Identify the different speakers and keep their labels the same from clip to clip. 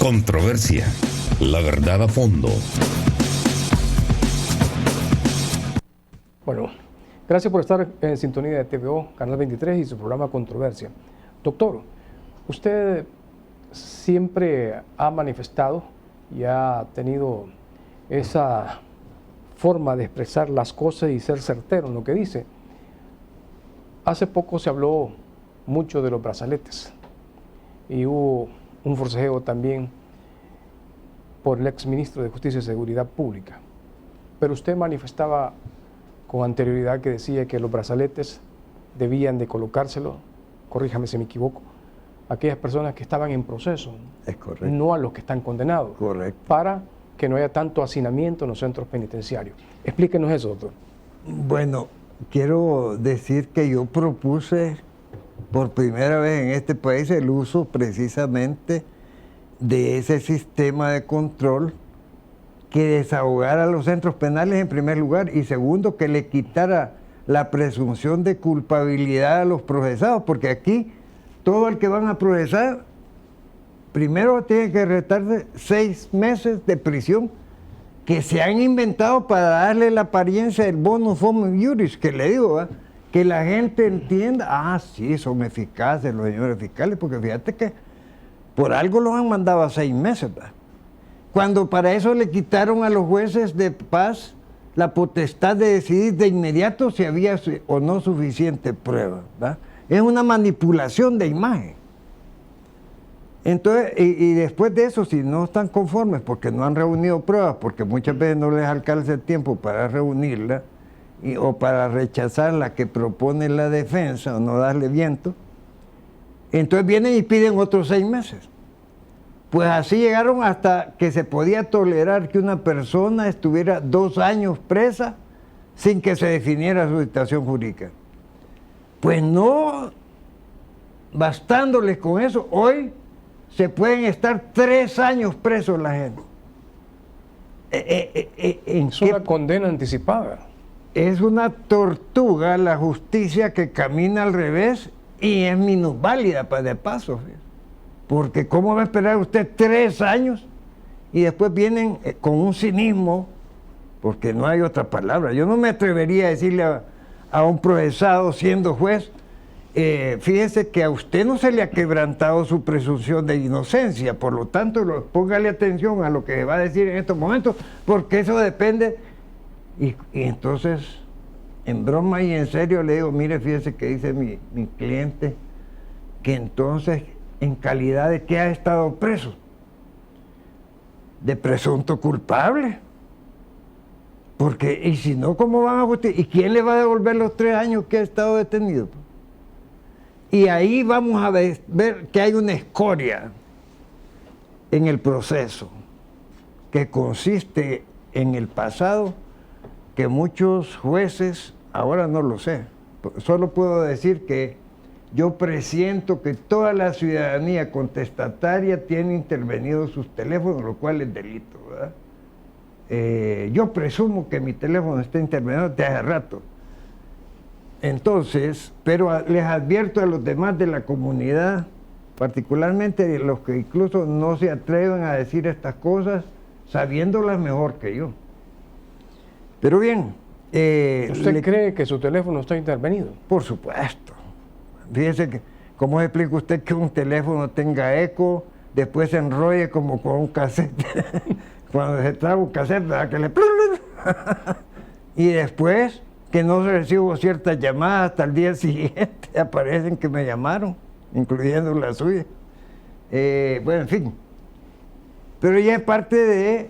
Speaker 1: Controversia. La verdad a fondo.
Speaker 2: Bueno, gracias por estar en sintonía de TVO, Canal 23 y su programa Controversia. Doctor, usted siempre ha manifestado y ha tenido esa forma de expresar las cosas y ser certero en lo que dice. Hace poco se habló mucho de los brazaletes y hubo un forcejeo también por el exministro de Justicia y Seguridad Pública. Pero usted manifestaba con anterioridad que decía que los brazaletes debían de colocárselo, corríjame si me equivoco, a aquellas personas que estaban en proceso,
Speaker 3: Es correcto.
Speaker 2: no a los que están condenados,
Speaker 3: Correcto.
Speaker 2: para que no haya tanto hacinamiento en los centros penitenciarios. Explíquenos eso, doctor.
Speaker 3: Bueno, quiero decir que yo propuse por primera vez en este país el uso precisamente de ese sistema de control que desahogara los centros penales en primer lugar y segundo que le quitara la presunción de culpabilidad a los procesados, porque aquí todo el que van a procesar primero tiene que restarse 6 meses de prisión que se han inventado para darle la apariencia del bonus homo iuris, que le digo, ¿verdad? Que la gente entienda, sí, son eficaces los señores fiscales, porque fíjate que por algo los han mandado a 6 meses, ¿verdad? Cuando para eso le quitaron a los jueces de paz la potestad de decidir de inmediato si había o no suficiente prueba, ¿verdad? Es una manipulación de imagen. Entonces, y después de eso, si no están conformes porque no han reunido pruebas, porque muchas veces no les alcanza el tiempo para reunirlas, o para rechazar la que propone la defensa o no darle viento, entonces vienen y piden otros 6 meses. Pues así llegaron hasta que se podía tolerar que una persona estuviera 2 años presa sin que se definiera su situación jurídica. Pues no bastándoles con eso, hoy se pueden estar 3 años presos la gente.
Speaker 2: Es una condena anticipada.
Speaker 3: Es una tortuga la justicia que camina al revés y es minusválida de paso. Porque ¿cómo va a esperar usted 3 años? Y después vienen con un cinismo, porque no hay otra palabra. Yo no me atrevería a decirle a un procesado siendo juez, fíjese que a usted no se le ha quebrantado su presunción de inocencia, por lo tanto, póngale atención a lo que va a decir en estos momentos, porque eso depende. Y entonces, en broma y en serio le digo, mire, fíjese que dice mi cliente, que entonces, ¿en calidad de qué ha estado preso? De presunto culpable. Porque, y si no, ¿cómo van a justificar? ¿Y quién le va a devolver los 3 años que ha estado detenido? Y ahí vamos a ver que hay una escoria en el proceso, que consiste en el pasado, que muchos jueces, ahora no lo sé, solo puedo decir que yo presiento que toda la ciudadanía contestataria tiene intervenido sus teléfonos, lo cual es delito, ¿verdad? Yo presumo que mi teléfono está intervenido desde hace rato. Entonces, pero les advierto a los demás de la comunidad, particularmente los que incluso no se atreven a decir estas cosas, sabiéndolas mejor que yo. Pero bien.
Speaker 2: ¿Usted cree que su teléfono está intervenido?
Speaker 3: Por supuesto. Fíjese que, ¿cómo explica usted que un teléfono tenga eco, después se enrolle como con un cassette? Cuando se trae un cassette, ¿verdad? Que le... y después que no recibo ciertas llamadas hasta el día siguiente, aparecen que me llamaron, incluyendo la suya. Bueno, en fin. Pero ya es parte de...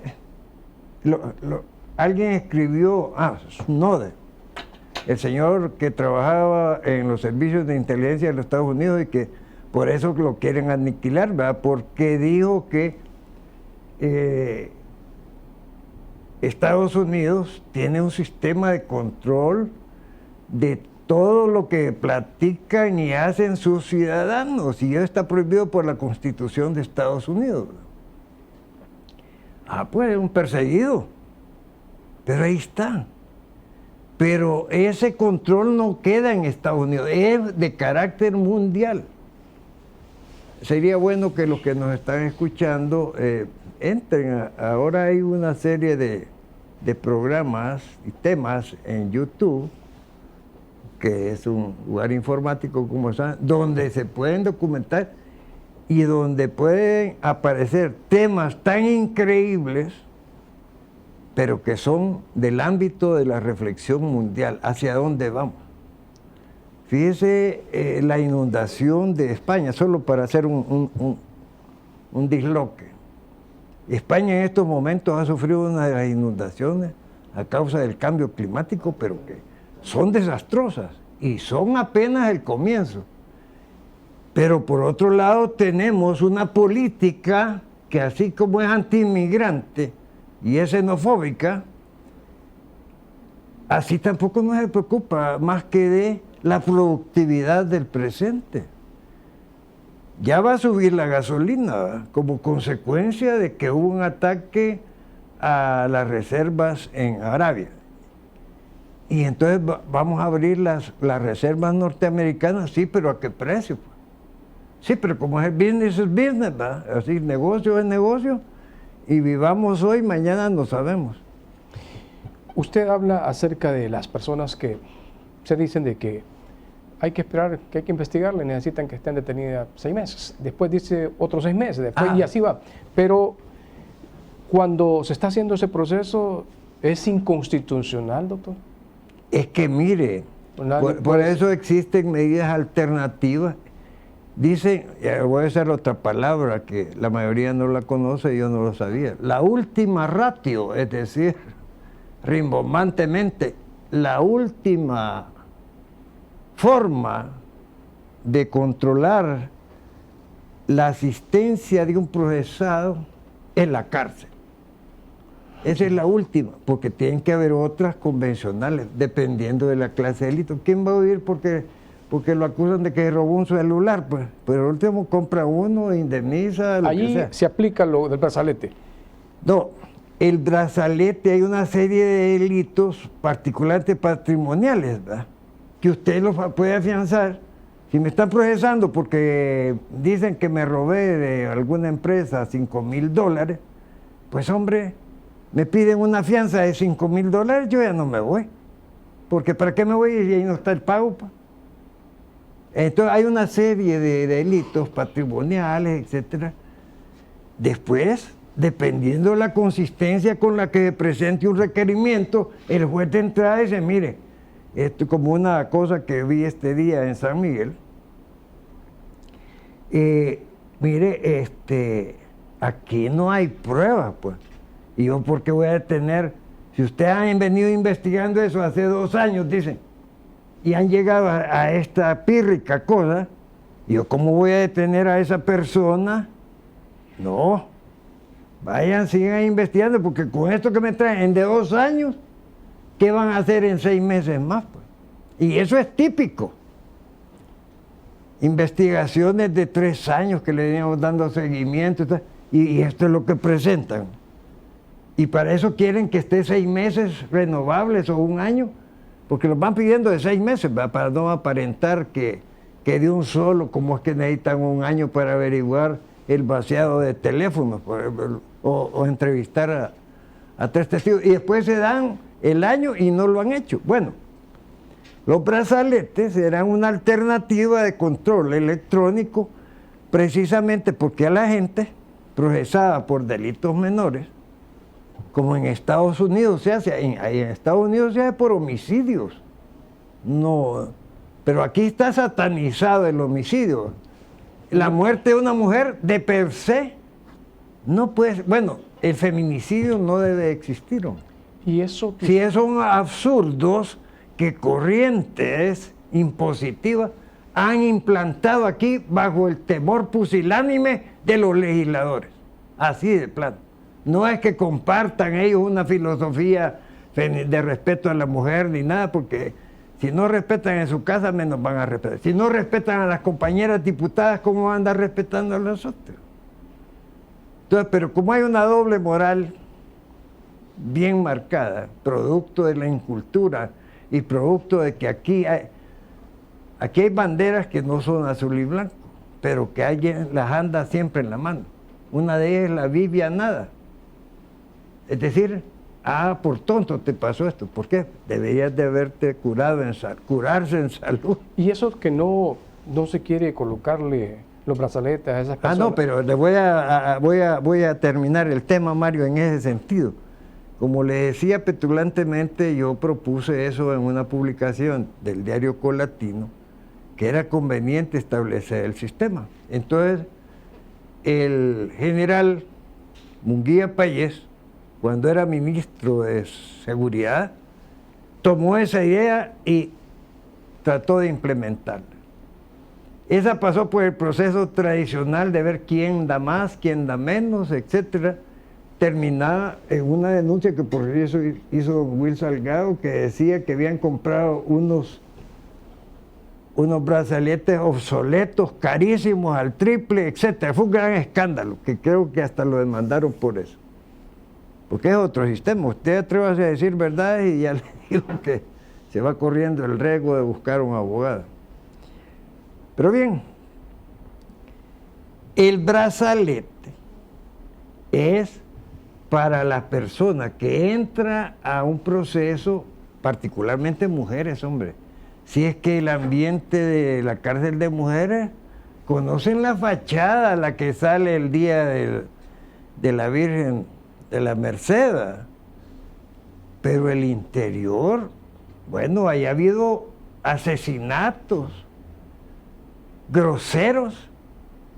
Speaker 3: alguien escribió, Snowden, el señor que trabajaba en los servicios de inteligencia de los Estados Unidos y que por eso lo quieren aniquilar, ¿verdad? Porque dijo que Estados Unidos tiene un sistema de control de todo lo que platican y hacen sus ciudadanos, y eso está prohibido por la Constitución de Estados Unidos. Pues es un perseguido, pero ahí está. Pero ese control no queda en Estados Unidos, es de carácter mundial. sería bueno que los que nos están escuchando entren. Ahora hay una serie de programas y temas en YouTube, que es un lugar informático, como saben, donde se pueden documentar y donde pueden aparecer temas tan increíbles, pero que son del ámbito de la reflexión mundial, hacia dónde vamos. Fíjese la inundación de España, solo para hacer un disloque. España en estos momentos ha sufrido una de las inundaciones a causa del cambio climático, pero que son desastrosas y son apenas el comienzo. Pero por otro lado tenemos una política que, así como es antiinmigrante y es xenofóbica, así tampoco nos se preocupa más que de la productividad del presente. Ya va a subir la gasolina, ¿verdad?, como consecuencia de que hubo un ataque a las reservas en Arabia. Y entonces vamos a abrir las reservas norteamericanas, sí, pero ¿a qué precio? Sí, pero como es business, ¿verdad? Así, negocio es negocio, y vivamos hoy, mañana no sabemos.
Speaker 2: Usted habla acerca de las personas que se dicen de que hay que esperar, que hay que investigarle, necesitan que estén detenidas 6 meses. Después dice otros 6 meses, después, y así va. Pero cuando se está haciendo ese proceso, ¿es inconstitucional, doctor?
Speaker 3: Es que mire, por eso existen medidas alternativas. Dicen, voy a usar otra palabra que la mayoría no la conoce y yo no lo sabía, la última ratio, es decir, rimbombantemente, la última forma de controlar la asistencia de un procesado es la cárcel. Esa es la última, porque tienen que haber otras convencionales, dependiendo de la clase de delito. ¿Quién va a huir porque lo acusan de que robó un celular? Pues, pero al último compra uno, indemniza, lo que sea.
Speaker 2: Allí se aplica lo del brazalete.
Speaker 3: No, el brazalete, hay una serie de delitos, particularmente patrimoniales, ¿verdad?, que usted los puede afianzar. Si me están procesando porque dicen que me robé de alguna empresa $5,000, pues hombre, me piden una fianza de $5,000, yo ya no me voy. Porque ¿para qué me voy y ahí no está el pago? Pa? Entonces hay una serie de delitos patrimoniales, etcétera. Después, dependiendo de la consistencia con la que presente un requerimiento, el juez de entrada dice, mire, esto como una cosa que vi este día en San Miguel, mire, aquí no hay pruebas, pues. Y yo, ¿por qué voy a detener? Si ustedes han venido investigando eso hace 2 años, dicen, y han llegado a esta pírrica cosa, y yo, ¿cómo voy a detener a esa persona? No, vayan, sigan investigando, porque con esto que me traen de 2 años, ¿qué van a hacer en 6 meses más? Pues? Y eso es típico. Investigaciones de 3 años que le veníamos dando seguimiento, y esto es lo que presentan. Y para eso quieren que esté 6 meses renovables o 1 año, porque los van pidiendo de 6 meses, ¿verdad?, para no aparentar que de un solo, como es que necesitan 1 año para averiguar el vaciado de teléfonos, o entrevistar a 3 testigos, y después se dan el año y no lo han hecho. Bueno, los brazaletes serán una alternativa de control electrónico, precisamente porque a la gente procesada por delitos menores, como en Estados Unidos se hace, en Estados Unidos se hace por homicidios, no, pero aquí está satanizado el homicidio. La muerte de una mujer de per se no puede, bueno, el feminicidio no debe existir, ¿no?
Speaker 2: Y eso,
Speaker 3: si son absurdos que corrientes impositivas han implantado aquí bajo el temor pusilánime de los legisladores, así de plano. No es que compartan ellos una filosofía de respeto a la mujer ni nada, porque si no respetan en su casa, menos van a respetar. Si no respetan a las compañeras diputadas, ¿cómo van a andar respetando a los otros? Entonces, pero como hay una doble moral bien marcada, producto de la incultura y producto de que aquí hay banderas que no son azul y blanco, pero que alguien las anda siempre en la mano. Una de ellas es la Vivianada. Es decir, por tonto te pasó esto. ¿Por qué? Deberías de haberte curarse en salud.
Speaker 2: Y eso que no se quiere colocarle los brazaletes a esas personas.
Speaker 3: No, pero le voy a terminar el tema, Mario, en ese sentido. Como le decía petulantemente, yo propuse eso en una publicación del diario Colatino, que era conveniente establecer el sistema. Entonces, el general Munguía Payés, cuando era ministro de Seguridad, tomó esa idea y trató de implementarla. Esa pasó por el proceso tradicional de ver quién da más, quién da menos, etcétera, terminada en una denuncia que por eso hizo don Will Salgado, que decía que habían comprado unos brazaletes obsoletos, carísimos, al triple, etcétera. Fue un gran escándalo, que creo que hasta lo demandaron por eso. Porque es otro sistema. Usted atrévase a decir verdad y ya le digo que se va corriendo el riesgo de buscar un abogado. Pero bien, el brazalete es para la persona que entra a un proceso, particularmente mujeres, hombre. Si es que el ambiente de la cárcel de mujeres, conocen la fachada, la que sale el día de la Virgen de la Merced, pero el interior, bueno, ahí ha habido asesinatos groseros,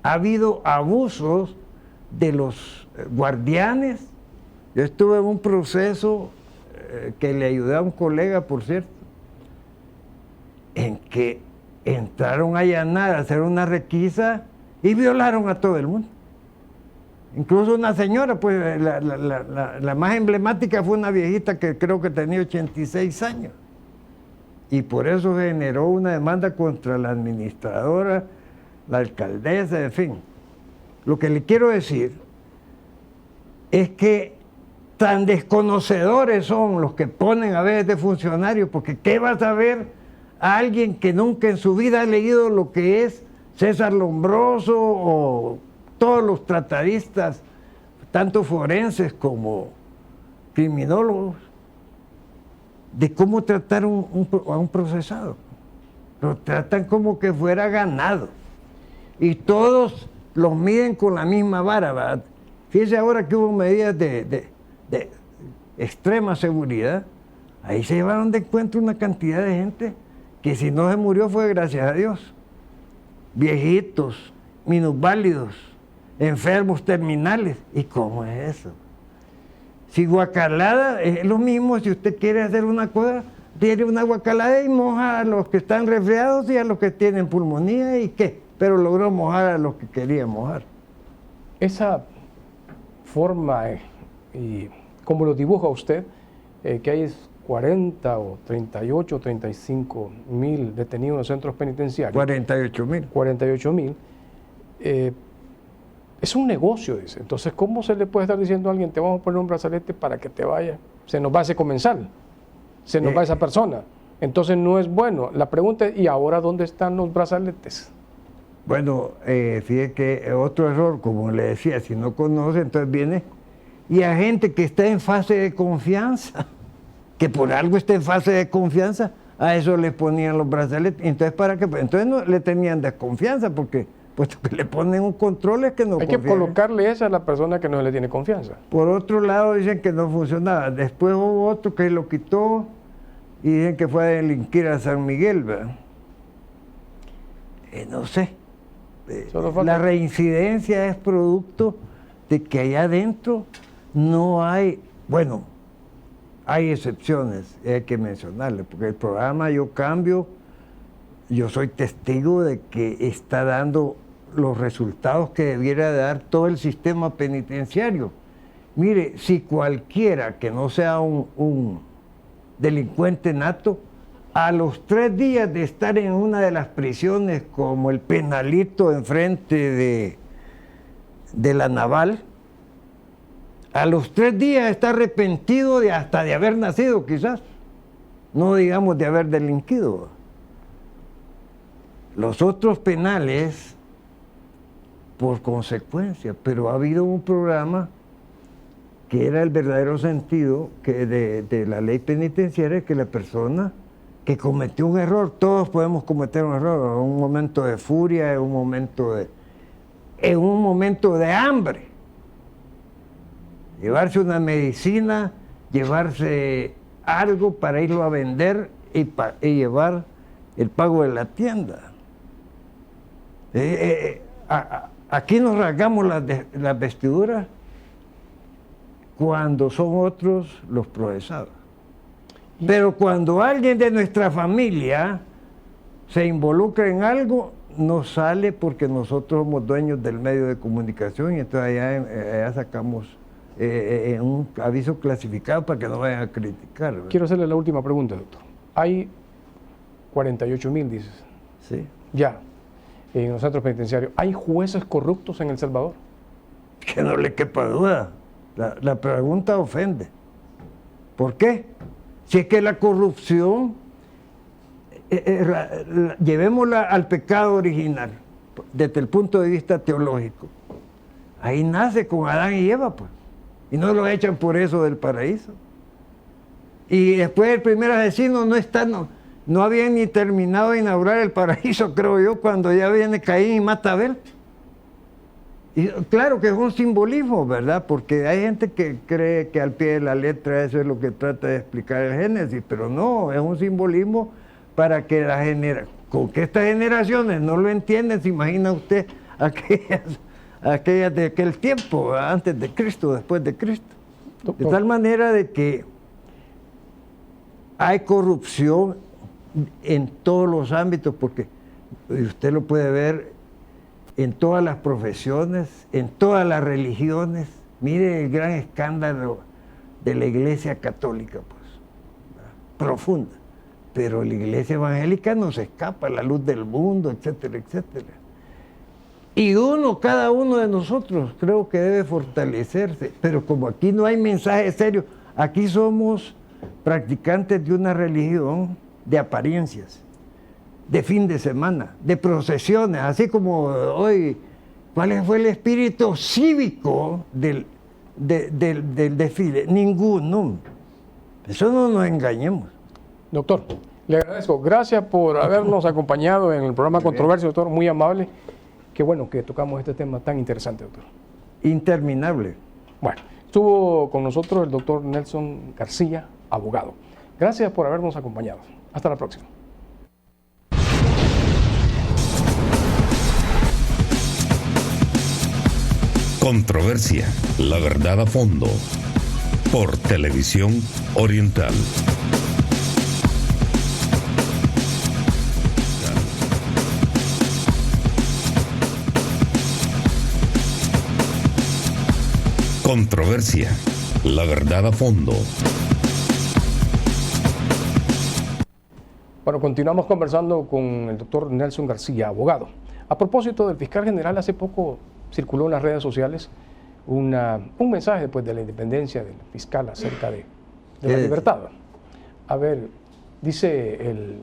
Speaker 3: ha habido abusos de los guardianes. Yo estuve en un proceso que le ayudé a un colega, por cierto, en que entraron a allanar, a hacer una requisa y violaron a todo el mundo. Incluso una señora, pues la más emblemática fue una viejita que creo que tenía 86 años. Y por eso generó una demanda contra la administradora, la alcaldesa, en fin. Lo que le quiero decir es que tan desconocedores son los que ponen a veces de funcionarios, porque ¿qué vas a ver a alguien que nunca en su vida ha leído lo que es César Lombroso o todos los tratadistas, tanto forenses como criminólogos, de cómo tratar a un procesado? Lo tratan como que fuera ganado. Y todos los miden con la misma vara, ¿verdad? Fíjese ahora que hubo medidas de extrema seguridad. Ahí se llevaron de encuentro una cantidad de gente que si no se murió fue gracias a Dios. Viejitos, minusválidos, enfermos terminales. ¿Y cómo es eso? Si guacalada es lo mismo, si usted quiere hacer una cosa, tiene una guacalada y moja a los que están resfriados y a los que tienen pulmonía y qué, pero logró mojar a los que quería mojar.
Speaker 2: Esa forma, y como lo dibuja usted, que hay 40 o 38 o 35 mil detenidos en los centros penitenciarios.
Speaker 3: 48.000.
Speaker 2: 48.000. Es un negocio, dice. Entonces, ¿cómo se le puede estar diciendo a alguien, te vamos a poner un brazalete para que te vaya? Se nos va ese comensal, se nos va esa persona. Entonces, no es bueno. La pregunta es, ¿y ahora dónde están los brazaletes?
Speaker 3: Bueno, fíjate que otro error, como le decía, si no conoce, entonces viene y a gente que está en fase de confianza, que por algo está en fase de confianza, a eso le ponían los brazaletes. Entonces, ¿para qué? Entonces no le tenían desconfianza, porque puesto que le ponen un control es que no confían.
Speaker 2: Hay que colocarle esa a la persona que no le tiene confianza.
Speaker 3: Por otro lado, dicen que no funcionaba. Después hubo otro que lo quitó y dicen que fue a delinquir a San Miguel, ¿verdad? No sé. La reincidencia es producto de que allá adentro no hay, bueno, hay excepciones, hay que mencionarle, porque el programa Yo Cambio, yo soy testigo de que está dando los resultados que debiera dar todo el sistema penitenciario. Mire, si cualquiera que no sea un delincuente nato, a los 3 días de estar en una de las prisiones como el Penalito enfrente de la Naval, a los 3 días está arrepentido hasta de haber nacido quizás, no digamos de haber delinquido. Los otros penales por consecuencia. Pero ha habido un programa que era el verdadero sentido de la ley penitenciaria, que la persona que cometió un error, todos podemos cometer un error, en un momento de furia, en un momento de hambre. Llevarse una medicina, llevarse algo para irlo a vender y llevar el pago de la tienda. Aquí nos rasgamos las vestiduras cuando son otros los procesados. Pero cuando alguien de nuestra familia se involucra en algo, no sale porque nosotros somos dueños del medio de comunicación y entonces allá sacamos un aviso clasificado para que no vayan a criticar, ¿verdad?
Speaker 2: Quiero hacerle la última pregunta, doctor. Hay 48,000, dices.
Speaker 3: Sí.
Speaker 2: Ya, en los centros penitenciarios. ¿Hay jueces corruptos en El Salvador?
Speaker 3: Que no le quepa duda. La pregunta ofende. ¿Por qué? Si es que la corrupción, llevémosla al pecado original, desde el punto de vista teológico. Ahí nace con Adán y Eva, pues. Y no lo echan por eso del paraíso. Y después el primer asesino no había ni terminado de inaugurar el paraíso, creo yo, cuando ya viene Caín y mata a Abel. Y claro que es un simbolismo, ¿verdad? Porque hay gente que cree que al pie de la letra eso es lo que trata de explicar el Génesis, pero no, es un simbolismo para que con que estas generaciones no lo entienden. Se imagina usted aquellas de aquel tiempo, antes de Cristo, después de Cristo. De tal manera de que hay corrupción en todos los ámbitos, porque usted lo puede ver en todas las profesiones, en todas las religiones. Mire el gran escándalo de la Iglesia Católica, pues, ¿verdad? Profunda. Pero la Iglesia Evangélica no se escapa, la luz del mundo, etcétera, etcétera. Y cada uno de nosotros creo que debe fortalecerse, pero como aquí no hay mensaje serio, aquí somos practicantes de una religión de apariencias, de fin de semana, de procesiones, así como hoy, ¿cuál fue el espíritu cívico del desfile? Ninguno. Eso no nos engañemos.
Speaker 2: Doctor, le agradezco. Gracias por habernos acompañado en el programa Controversia, doctor, muy amable. Qué bueno que tocamos este tema tan interesante, doctor.
Speaker 3: Interminable.
Speaker 2: Bueno, estuvo con nosotros el doctor Nelson García, abogado. Gracias por habernos acompañado. Hasta la próxima.
Speaker 1: Controversia, la verdad a fondo. Por Televisión Oriental. Controversia, la verdad a fondo.
Speaker 2: Bueno, continuamos conversando con el doctor Nelson García, abogado. A propósito del fiscal general, hace poco circuló en las redes sociales un mensaje después de la independencia del fiscal acerca de la libertad. A ver, dice el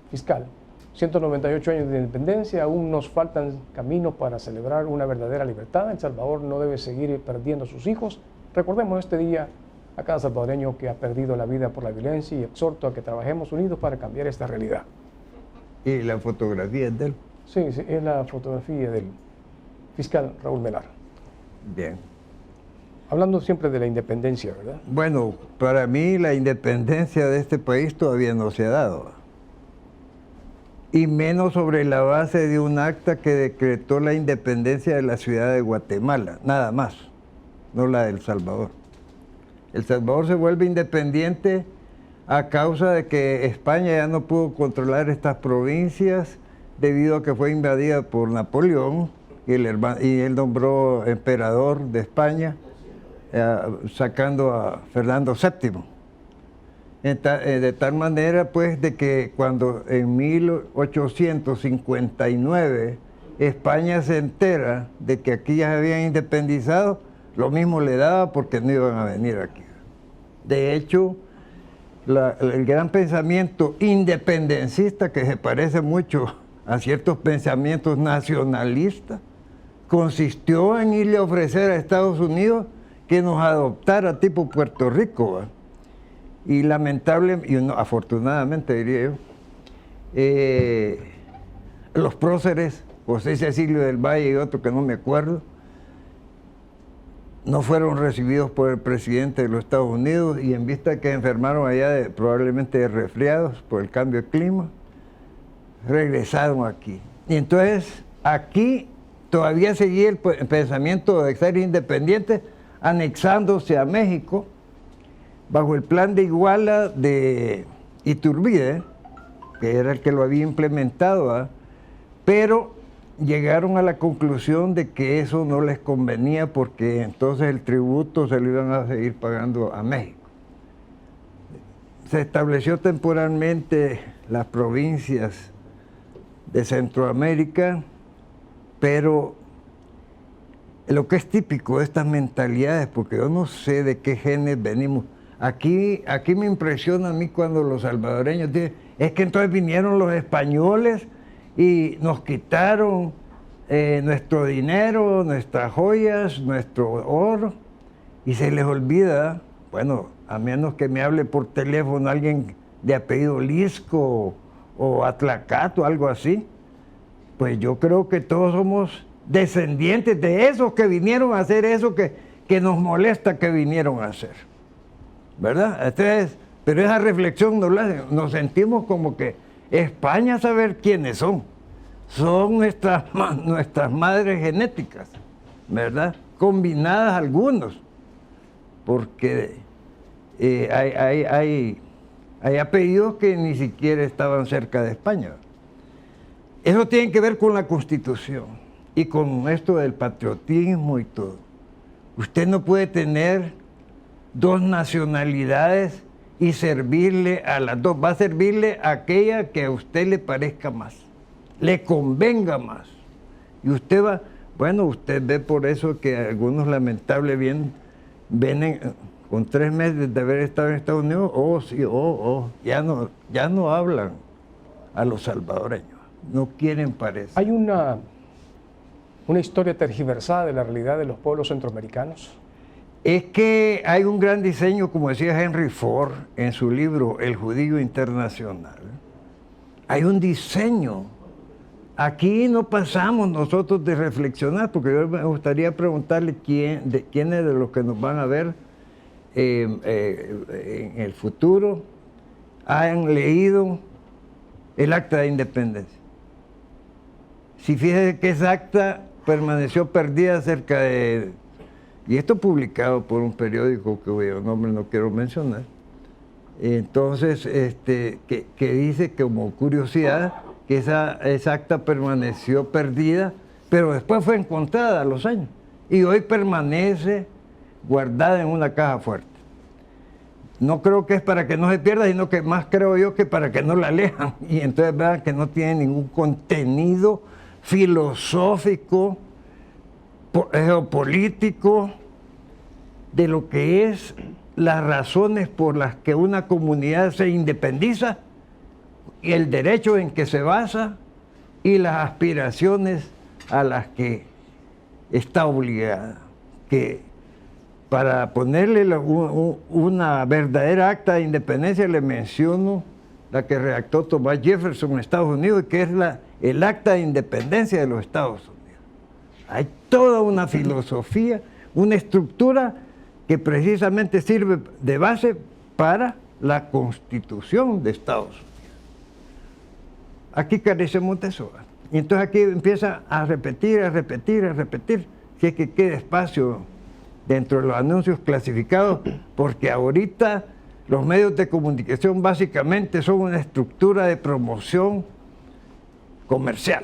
Speaker 2: fiscal, 198 años de independencia, aún nos faltan caminos para celebrar una verdadera libertad. El Salvador no debe seguir perdiendo a sus hijos. Recordemos este día a cada salvadoreño que ha perdido la vida por la violencia y exhorto a que trabajemos unidos para cambiar esta realidad.
Speaker 3: ¿Y la fotografía es de él?
Speaker 2: Sí, es la fotografía del fiscal Raúl Melar.
Speaker 3: Bien.
Speaker 2: Hablando siempre de la independencia, ¿verdad?
Speaker 3: Bueno, para mí la independencia de este país todavía no se ha dado. Y menos sobre la base de un acta que decretó la independencia de la ciudad de Guatemala, nada más, no la de El Salvador. El Salvador se vuelve independiente a causa de que España ya no pudo controlar estas provincias debido a que fue invadida por Napoleón y él nombró emperador de España, sacando a Fernando VII. De tal manera, pues, de que cuando en 1859 España se entera de que aquí ya se habían independizado, lo mismo le daba porque no iban a venir aquí. De hecho, el gran pensamiento independencista, que se parece mucho a ciertos pensamientos nacionalistas, consistió en irle a ofrecer a Estados Unidos que nos adoptara tipo Puerto Rico, ¿va? Y afortunadamente diría yo, los próceres, José Cecilio del Valle y otro que no me acuerdo, no fueron recibidos por el presidente de los Estados Unidos, y en vista de que enfermaron allá probablemente de resfriados por el cambio de clima, regresaron aquí. Y entonces aquí todavía seguía el pensamiento de ser independientes, anexándose a México bajo el plan de Iguala de Iturbide, que era el que lo había implementado, ¿eh? Pero llegaron a la conclusión de que eso no les convenía, porque entonces el tributo se lo iban a seguir pagando a México. Se estableció temporalmente las provincias de Centroamérica, pero lo que es típico de estas mentalidades, porque yo no sé de qué genes venimos. Aquí me impresiona a mí cuando los salvadoreños dicen, es que entonces vinieron los españoles y nos quitaron nuestro dinero, nuestras joyas, nuestro oro, y se les olvida, bueno, a menos que me hable por teléfono alguien de apellido Lisco o Atlacato, algo así, pues yo creo que todos somos descendientes de esos que vinieron a hacer eso que nos molesta que vinieron a hacer, ¿verdad? Entonces, pero esa reflexión nos sentimos como que España, saber quiénes son nuestras madres genéticas, ¿verdad? Combinadas algunos, porque hay apellidos que ni siquiera estaban cerca de España. Eso tiene que ver con la Constitución y con esto del patriotismo y todo. Usted no puede tener dos nacionalidades y servirle a las dos. Va a servirle a aquella que a usted le parezca más, le convenga más. Y usted va, bueno, usted ve por eso que algunos lamentablemente vienen con 3 meses de haber estado en Estados Unidos, ya no hablan a los salvadoreños. No quieren, parece.
Speaker 2: ¿Hay una historia tergiversada de la realidad de los pueblos centroamericanos?
Speaker 3: Es que hay un gran diseño, como decía Henry Ford en su libro El Judío Internacional. Hay un diseño. Aquí no pasamos nosotros de reflexionar, porque yo me gustaría preguntarle quiénes de los que nos van a ver en el futuro han leído el Acta de Independencia. Si fíjese que esa acta permaneció perdida cerca de... Y esto publicado por un periódico cuyo nombre no quiero mencionar. Entonces, que dice como curiosidad que esa acta permaneció perdida, pero después fue encontrada a los años. Y hoy permanece guardada en una caja fuerte. No creo que es para que no se pierda, sino que más creo yo que para que no la lean. Y entonces vean que no tiene ningún contenido filosófico, geopolítico, de lo que es las razones por las que una comunidad se independiza, y el derecho en que se basa, y las aspiraciones a las que está obligada. Que para ponerle una verdadera acta de independencia le menciono la que redactó Thomas Jefferson en Estados Unidos, que es el Acta de Independencia de los Estados Unidos. Hay toda una filosofía, una estructura que precisamente sirve de base para la Constitución de Estados Unidos. Aquí carecemos de eso. Y entonces aquí empieza a repetir, si es que queda espacio dentro de los anuncios clasificados, porque ahorita los medios de comunicación básicamente son una estructura de promoción comercial,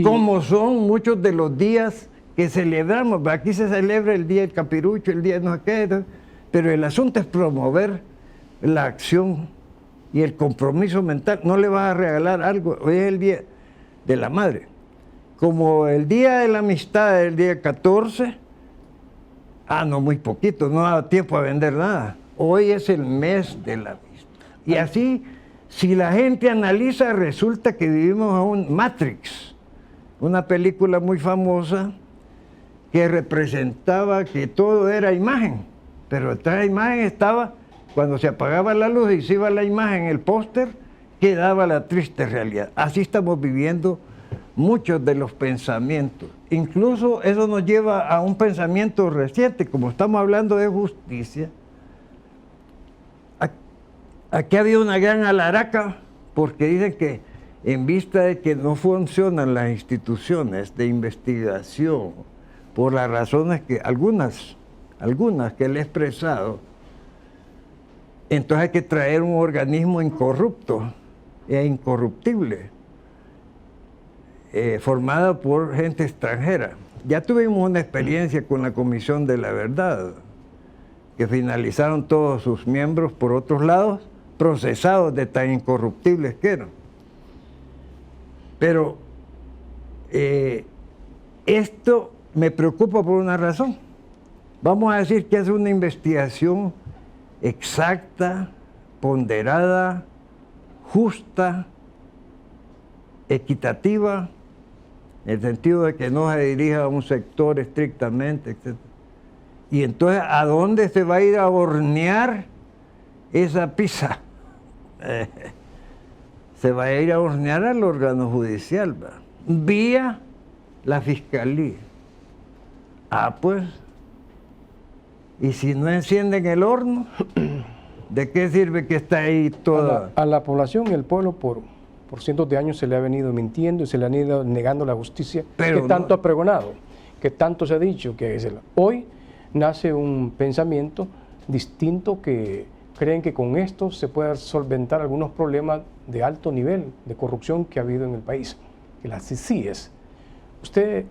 Speaker 3: como son muchos de los días que celebramos. Aquí se celebra el Día del Capirucho, el Día de no sé qué, pero el asunto es promover la acción y el compromiso mental. No le vas a regalar algo. Hoy es el Día de la Madre. Como el Día de la Amistad es el día 14, no, muy poquito, no da tiempo a vender nada. Hoy es el mes de la amistad. Y así, si la gente analiza, resulta que vivimos a un Matrix, una película muy famosa que representaba que todo era imagen, pero detrás de la imagen estaba, cuando se apagaba la luz y se iba la imagen, el póster, quedaba la triste realidad. Así estamos viviendo muchos de los pensamientos. Incluso eso nos lleva a un pensamiento reciente, como estamos hablando de justicia. Aquí había una gran alaraca, porque dicen que en vista de que no funcionan las instituciones de investigación, por las razones que algunas que le he expresado, entonces hay que traer un organismo incorrupto e incorruptible, formado por gente extranjera. Ya tuvimos una experiencia con la Comisión de la Verdad, que finalizaron todos sus miembros por otros lados, procesados de tan incorruptibles que eran. Pero esto me preocupa por una razón. Vamos a decir que es una investigación exacta, ponderada, justa, equitativa, en el sentido de que no se dirija a un sector estrictamente, etc. Y entonces, ¿a dónde se va a ir a hornear esa pizza? Se va a ir a hornear al órgano judicial, ¿va? Vía la fiscalía. Pues, y si no encienden el horno, ¿de qué sirve que está ahí toda?
Speaker 2: A la población y al pueblo por cientos de años se le ha venido mintiendo y se le han ido negando la justicia que tanto ha pregonado, que tanto se ha dicho, hoy nace un pensamiento distinto que creen que con esto se puede solventar algunos problemas de alto nivel de corrupción que ha habido en el país, que así sí es. ¿Usted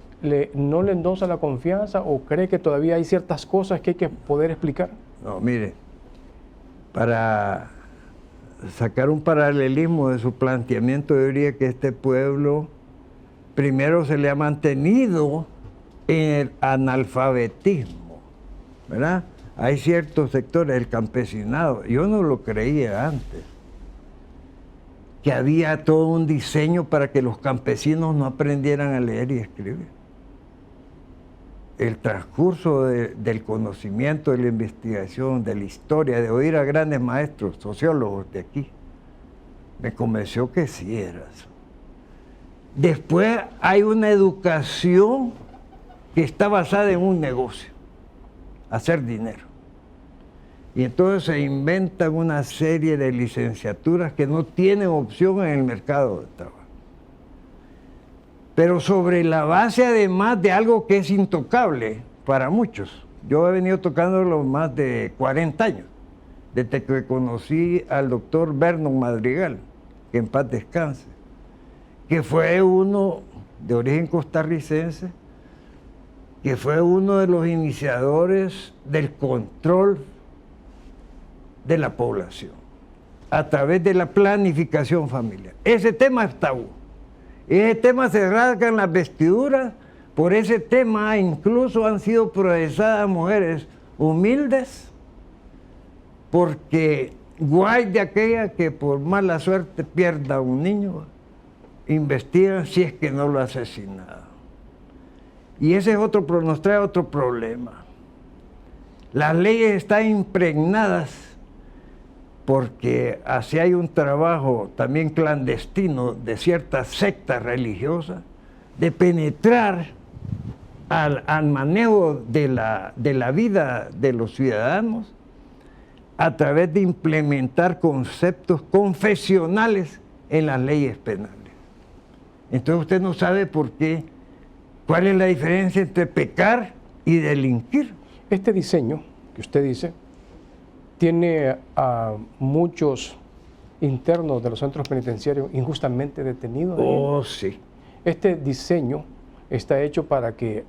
Speaker 2: no le endosa la confianza o cree que todavía hay ciertas cosas que hay que poder explicar?
Speaker 3: No, mire, para sacar un paralelismo de su planteamiento, yo diría que este pueblo primero se le ha mantenido en el analfabetismo, ¿verdad? Hay ciertos sectores del campesinado, yo no lo creía antes, que había todo un diseño para que los campesinos no aprendieran a leer y escribir. El transcurso del conocimiento, de la investigación, de la historia, de oír a grandes maestros, sociólogos de aquí, me convenció que sí era eso. Después hay una educación que está basada en un negocio, hacer dinero. Y entonces se inventan una serie de licenciaturas que no tienen opción en el mercado de trabajo. Pero sobre la base además de algo que es intocable para muchos. Yo he venido tocándolo más de 40 años, desde que conocí al doctor Vernon Madrigal, que en paz descanse, que fue uno de origen costarricense, que fue uno de los iniciadores del control de la población a través de la planificación familiar. Ese tema es tabú. Ese tema se rasga en las vestiduras. Por ese tema incluso han sido procesadas mujeres humildes, porque guay de aquella que por mala suerte pierda a un niño, investigan si es que no lo ha asesinado. Y ese es nos trae otro problema. Las leyes están impregnadas porque así hay un trabajo también clandestino de ciertas sectas religiosas de penetrar al manejo de la vida de los ciudadanos a través de implementar conceptos confesionales en las leyes penales. Entonces usted no sabe por qué, cuál es la diferencia entre pecar y delinquir.
Speaker 2: Este diseño que usted dice tiene a muchos internos de los centros penitenciarios injustamente detenidos.
Speaker 3: Oh, sí.
Speaker 2: Este diseño está hecho para que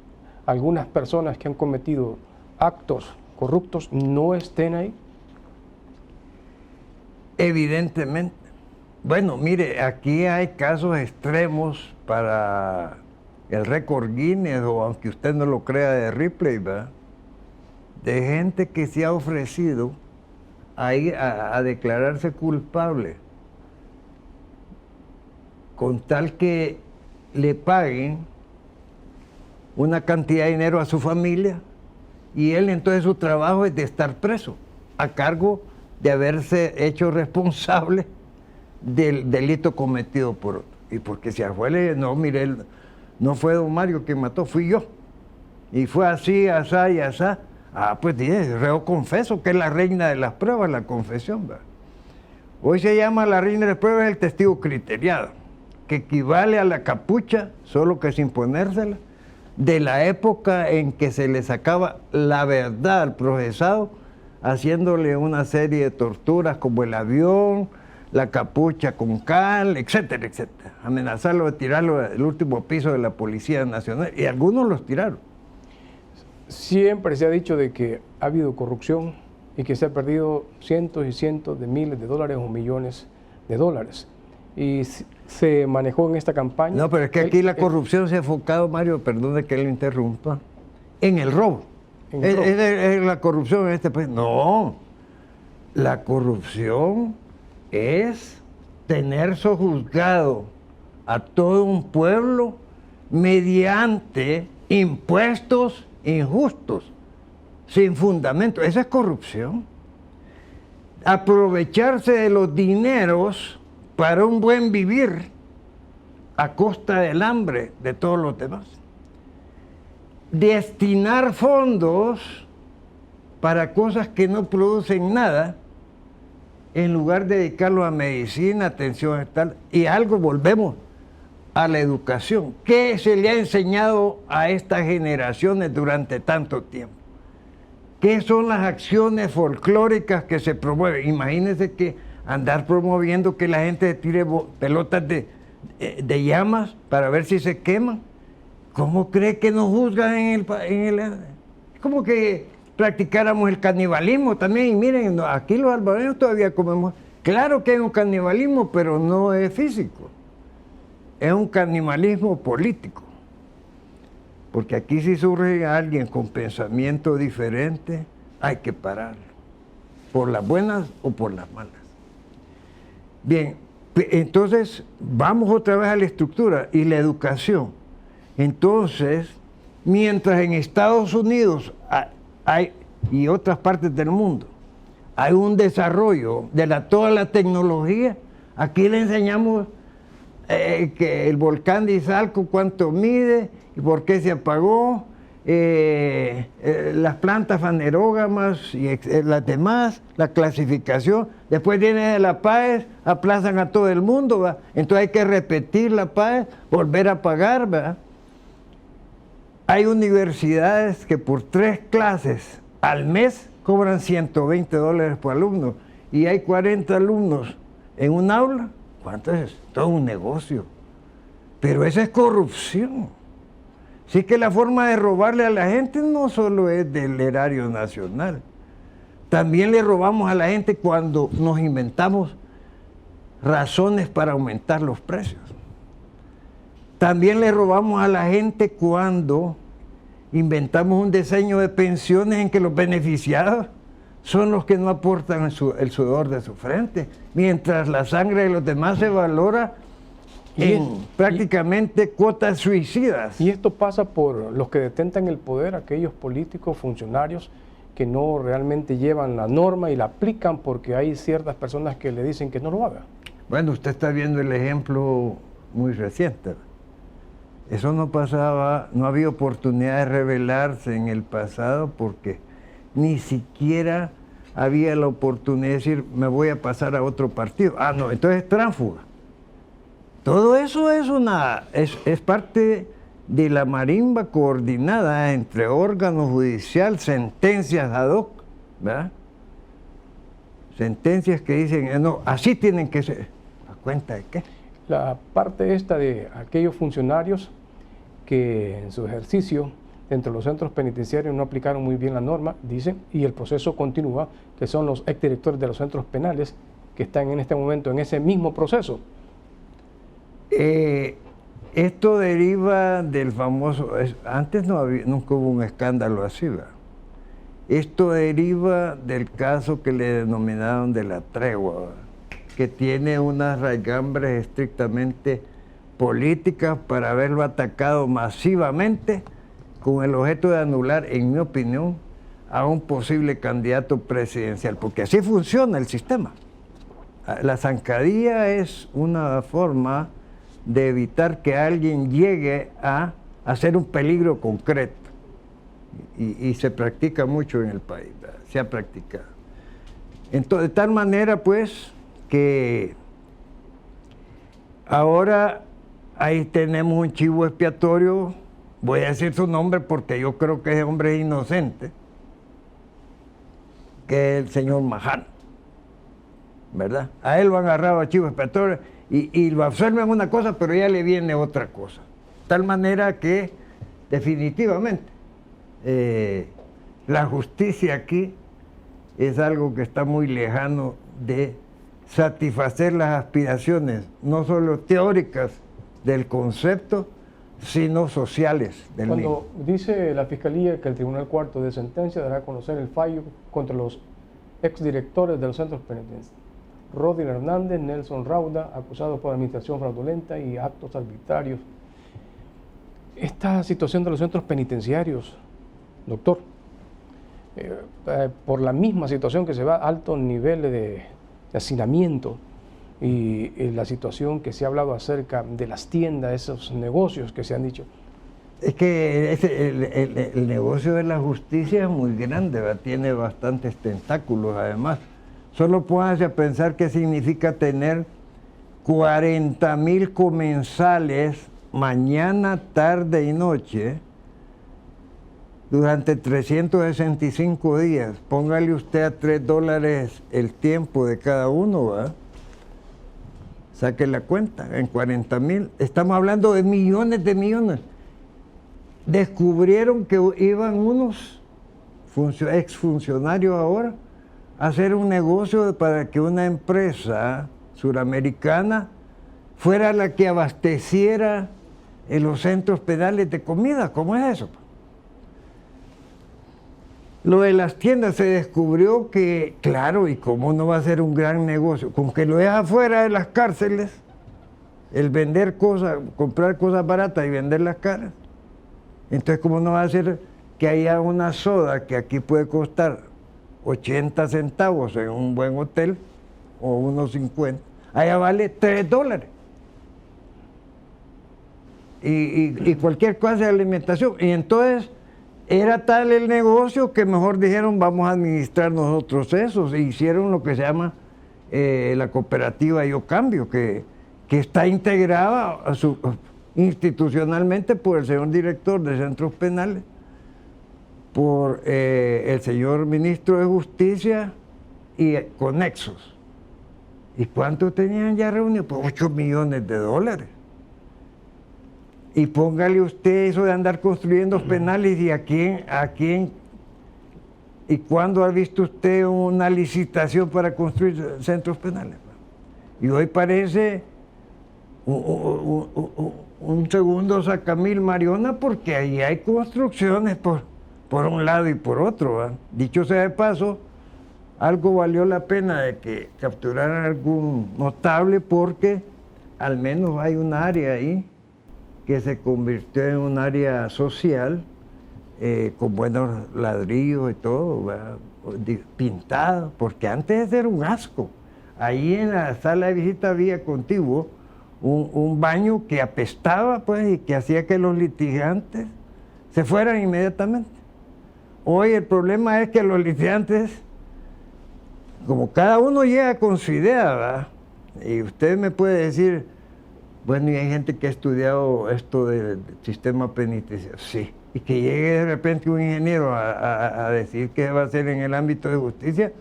Speaker 2: algunas personas que han cometido actos corruptos no estén ahí.
Speaker 3: Evidentemente. Bueno, mire, aquí hay casos extremos para el récord Guinness, o aunque usted no lo crea, de Ripley, ¿verdad? De gente que se ha ofrecido a declararse culpable con tal que le paguen una cantidad de dinero a su familia y él entonces su trabajo es de estar preso a cargo de haberse hecho responsable del delito cometido por otro. Y porque si fue, no, mire, no fue don Mario quien mató, fui yo. Y fue así, asá y asá. Ah, pues dije, reo confeso, que es la reina de las pruebas, la confesión, ¿verdad? Hoy se llama la reina de las pruebas el testigo criteriado, que equivale a la capucha, solo que sin ponérsela, de la época en que se le sacaba la verdad al procesado, haciéndole una serie de torturas como el avión, la capucha con cal, etcétera, etcétera. Amenazarlo de tirarlo al último piso de la Policía Nacional, y algunos los tiraron.
Speaker 2: Siempre se ha dicho de que ha habido corrupción y que se ha perdido cientos y cientos de miles de dólares o millones de dólares. Y se manejó en esta campaña.
Speaker 3: No, pero es que aquí la corrupción se ha enfocado, Mario, perdone que lo interrumpa, en el robo. ¿Es la corrupción en este país? No, la corrupción es tener sojuzgado a todo un pueblo mediante impuestos injustos, sin fundamento. Esa es corrupción. Aprovecharse de los dineros para un buen vivir a costa del hambre de todos los demás. Destinar fondos para cosas que no producen nada, en lugar de dedicarlo a medicina, atención tal, y algo, volvemos a la educación. ¿Qué se le ha enseñado a estas generaciones durante tanto tiempo? ¿Qué son las acciones folclóricas que se promueven? Imagínense que andar promoviendo que la gente tire pelotas de llamas para ver si se queman. ¿Cómo cree que nos juzgan en el es como que practicáramos el canibalismo también? Y miren, aquí los albaneños todavía comemos. Claro que hay un canibalismo, pero no es físico. Es un canibalismo político. Porque aquí si surge alguien con pensamiento diferente, hay que pararlo. Por las buenas o por las malas. Bien, entonces vamos otra vez a la estructura y la educación. Entonces, mientras en Estados Unidos hay, y otras partes del mundo, hay un desarrollo de toda la tecnología, aquí le enseñamos que el volcán de Izalco cuánto mide y por qué se apagó, las plantas fanerógamas y las demás, la clasificación. Después viene la PAES, aplazan a todo el mundo, ¿verdad? Entonces hay que repetir la PAES, volver a pagar, ¿verdad? Hay universidades que por 3 clases al mes cobran $120 por alumno y hay 40 alumnos en un aula. ¿Cuánto es? Todo un negocio. Pero esa es corrupción. Sí que la forma de robarle a la gente no solo es del erario nacional. También le robamos a la gente cuando nos inventamos razones para aumentar los precios. También le robamos a la gente cuando inventamos un diseño de pensiones en que los beneficiados son los que no aportan el sudor de su frente, mientras la sangre de los demás se valora en prácticamente cuotas suicidas.
Speaker 2: Y esto pasa por los que detentan el poder, aquellos políticos, funcionarios que no realmente llevan la norma y la aplican porque hay ciertas personas que le dicen que no lo haga.
Speaker 3: Bueno, usted está viendo el ejemplo muy reciente. Eso no pasaba, no había oportunidad de rebelarse en el pasado porque ni siquiera había la oportunidad de decir, me voy a pasar a otro partido. Ah, no, entonces es tránsfuga. Todo eso es parte de la marimba coordinada entre órgano judicial, sentencias ad hoc, ¿verdad? Sentencias que dicen, no, así tienen que ser. ¿A cuenta de qué?
Speaker 2: La parte esta de aquellos funcionarios que en su ejercicio dentro de los centros penitenciarios no aplicaron muy bien la norma, dicen, y el proceso continúa, que son los exdirectores de los centros penales que están en este momento en ese mismo proceso.
Speaker 3: Esto deriva del famoso, antes nunca hubo un escándalo así, ¿verdad? Esto deriva del caso que le denominaron de la tregua, ¿verdad? Que tiene unas raigambres estrictamente políticas para haberlo atacado masivamente con el objeto de anular, en mi opinión, a un posible candidato presidencial, porque así funciona el sistema. La zancadilla es una forma de evitar que alguien llegue a ser un peligro concreto. Y se practica mucho en el país, ¿verdad? Se ha practicado. Entonces, de tal manera, pues, que ahora ahí tenemos un chivo expiatorio, voy a decir su nombre porque yo creo que ese hombre es inocente, que es el señor Majano, ¿verdad? A él lo han agarrado a chivo expiatorio y lo absuelven una cosa, pero ya le viene otra cosa. De tal manera que, definitivamente, la justicia aquí es algo que está muy lejano de satisfacer las aspiraciones, no solo teóricas del concepto, sino sociales del mismo.
Speaker 2: Cuando dice la Fiscalía que el Tribunal Cuarto de Sentencia dará a conocer el fallo contra los exdirectores de los centros penitenciarios, Rodin Hernández, Nelson Rauda, acusados por administración fraudulenta y actos arbitrarios. Esta situación de los centros penitenciarios, doctor, por la misma situación que se va a altos niveles de hacinamiento y la situación que se ha hablado acerca de las tiendas, esos negocios que se han dicho.
Speaker 3: Es que el negocio de la justicia es muy grande, ¿verdad? Tiene bastantes tentáculos además. Solo pónganse a pensar qué significa tener 40,000 comensales mañana, tarde y noche durante 365 días. Póngale usted a $3 el tiempo de cada uno, ¿verdad? Saque la cuenta, en 40,000. Estamos hablando de millones de millones. Descubrieron que iban unos exfuncionarios ahora a hacer un negocio para que una empresa suramericana fuera la que abasteciera en los centros penales de comida. ¿Cómo es eso? Lo de las tiendas se descubrió que, claro, ¿y cómo no va a ser un gran negocio? Con que lo deja fuera de las cárceles, el vender cosas, comprar cosas baratas y venderlas caras. Entonces, ¿cómo no va a ser que haya una soda que aquí puede costar 80 centavos en un buen hotel, o unos 50, allá vale $3? Y cualquier cosa de alimentación. Y entonces era tal el negocio que mejor dijeron vamos a administrar nosotros esos, e hicieron lo que se llama la cooperativa Yo Cambio, que está integrada institucionalmente por el señor director de centros penales, por el señor ministro de Justicia y conexos. ¿Y cuánto tenían ya reunido? Pues $8 millones. Y póngale usted eso de andar construyendo penales, y a quién, y cuándo ha visto usted una licitación para construir centros penales. Y hoy parece un segundo Sacamil Mariona, porque ahí hay construcciones por un lado y por otro, ¿verdad? Dicho sea de paso, algo valió la pena de que capturaran algún notable, porque al menos hay un área ahí que se convirtió en un área social, con buenos ladrillos y todo, ¿verdad? Pintado, porque antes era un asco. Ahí en la sala de visita había contiguo un baño que apestaba, pues, y que hacía que los litigantes se fueran inmediatamente. Hoy el problema es que los litigantes, como cada uno llega con su idea, ¿verdad? Y usted me puede decir, bueno, y hay gente que ha estudiado esto del sistema penitenciario, sí, y que llegue de repente un ingeniero a decir qué va a hacer en el ámbito de justicia,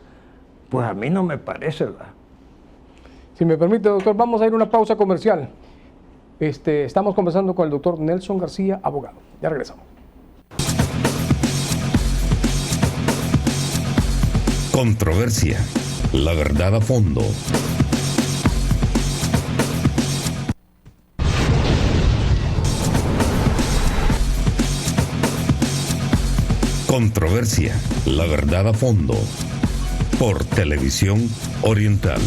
Speaker 3: pues a mí no me parece, ¿verdad?
Speaker 2: Si me permite, doctor, vamos a ir a una pausa comercial. Estamos conversando con el doctor Nelson García, abogado. Ya regresamos.
Speaker 1: Controversia. La verdad a fondo. Controversia. La verdad a fondo. Por Televisión Oriental.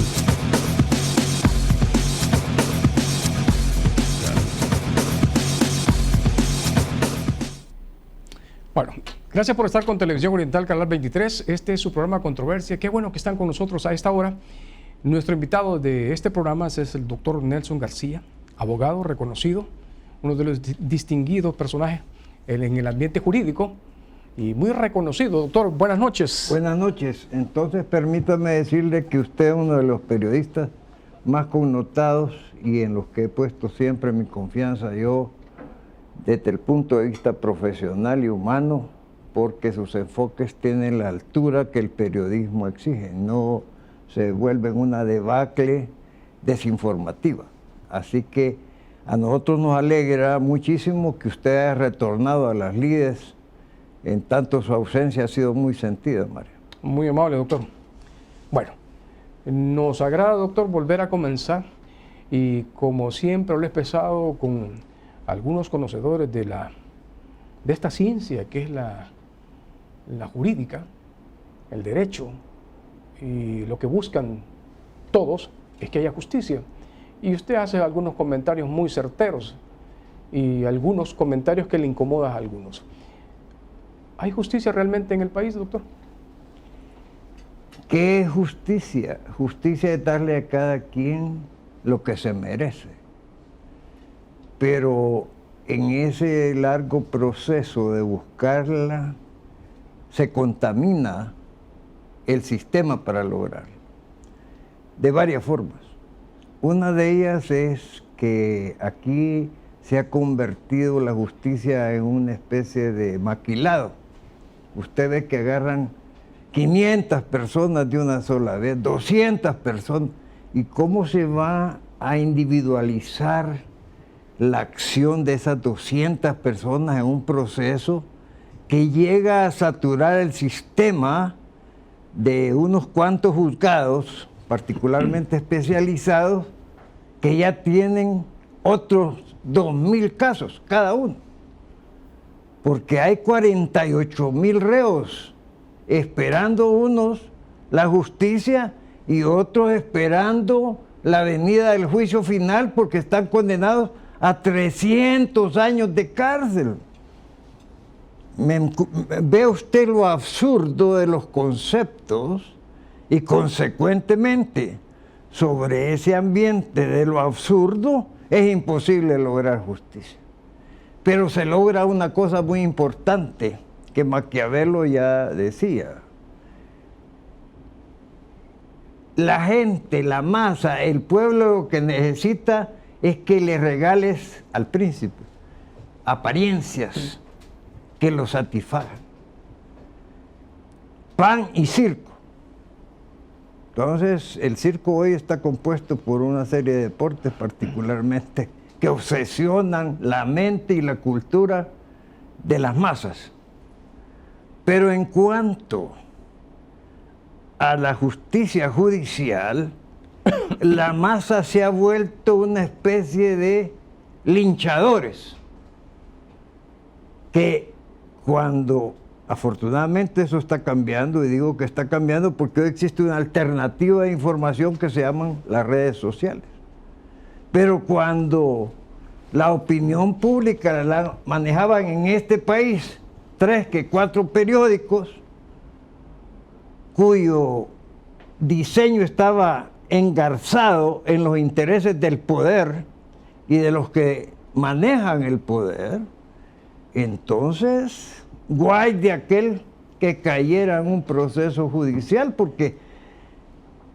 Speaker 2: Bueno, gracias por estar con Televisión Oriental, Canal 23. Este es su programa Controversia. Qué bueno que están con nosotros a esta hora. Nuestro invitado de este programa es el doctor Nelson García, abogado reconocido, uno de los distinguidos personajes en el ambiente jurídico y muy reconocido. Doctor, buenas noches.
Speaker 3: Buenas noches. Entonces, permítame decirle que usted es uno de los periodistas más connotados y en los que he puesto siempre mi confianza yo, desde el punto de vista profesional y humano, porque sus enfoques tienen la altura que el periodismo exige, no se vuelven una debacle desinformativa. Así que a nosotros nos alegra muchísimo que usted haya retornado a las lides, en tanto su ausencia ha sido muy sentida, Mario.
Speaker 2: Muy amable, doctor. Bueno, nos agrada, doctor, volver a comenzar y como siempre lo he expresado con algunos conocedores de esta ciencia que es la jurídica, el derecho, y lo que buscan todos es que haya justicia. Y usted hace algunos comentarios muy certeros y algunos comentarios que le incomodan a algunos. ¿Hay justicia realmente en el país, doctor?
Speaker 3: ¿Qué es justicia? Justicia es darle a cada quien lo que se merece. Pero en ese largo proceso de buscarla, se contamina el sistema para lograrlo, de varias formas. Una de ellas es que aquí se ha convertido la justicia en una especie de maquilado. Usted ve que agarran 500 personas de una sola vez, 200 personas, y cómo se va a individualizar la acción de esas 200 personas en un proceso que llega a saturar el sistema de unos cuantos juzgados, particularmente especializados, que ya tienen otros 2.000 casos cada uno. Porque hay 48.000 reos esperando unos la justicia y otros esperando la venida del juicio final porque están condenados a 300 años de cárcel. Ve usted lo absurdo de los conceptos y consecuentemente sobre ese ambiente de lo absurdo es imposible lograr justicia. Pero se logra una cosa muy importante que Maquiavelo ya decía. La gente, la masa, el pueblo lo que necesita es que le regales al príncipe apariencias que lo satisfagan. Pan y circo. Entonces, el circo hoy está compuesto por una serie de deportes particularmente que obsesionan la mente y la cultura de las masas. Pero en cuanto a la justicia judicial, la masa se ha vuelto una especie de linchadores que cuando afortunadamente eso está cambiando, y digo que está cambiando porque hoy existe una alternativa de información que se llaman las redes sociales. Pero cuando la opinión pública la manejaban en este país 3 que 4 periódicos cuyo diseño estaba engarzado en los intereses del poder y de los que manejan el poder, entonces guay de aquel que cayera en un proceso judicial, porque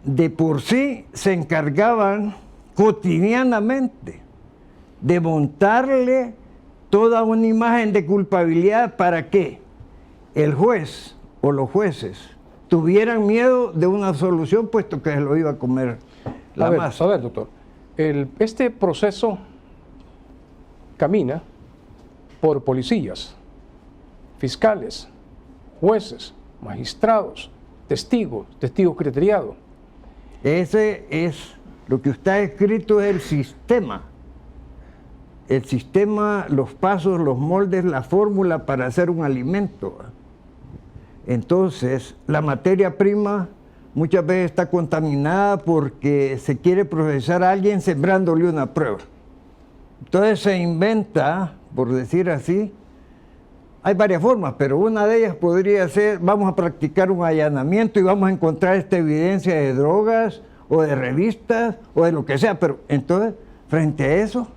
Speaker 3: de por sí se encargaban cotidianamente de montarle toda una imagen de culpabilidad para que el juez o los jueces tuvieran miedo de una solución, puesto que se lo iba a comer la masa.
Speaker 2: A ver, doctor, este proceso camina por policías, fiscales, jueces, magistrados, testigos criteriados.
Speaker 3: Ese es lo que está escrito, es el sistema. El sistema, los pasos, los moldes, la fórmula para hacer un alimento. Entonces, la materia prima muchas veces está contaminada porque se quiere procesar a alguien sembrándole una prueba. Entonces se inventa, por decir así, Hay varias formas, pero una de ellas podría ser, vamos a practicar un allanamiento y vamos a encontrar esta evidencia de drogas o de revistas o de lo que sea. Pero entonces, frente a eso,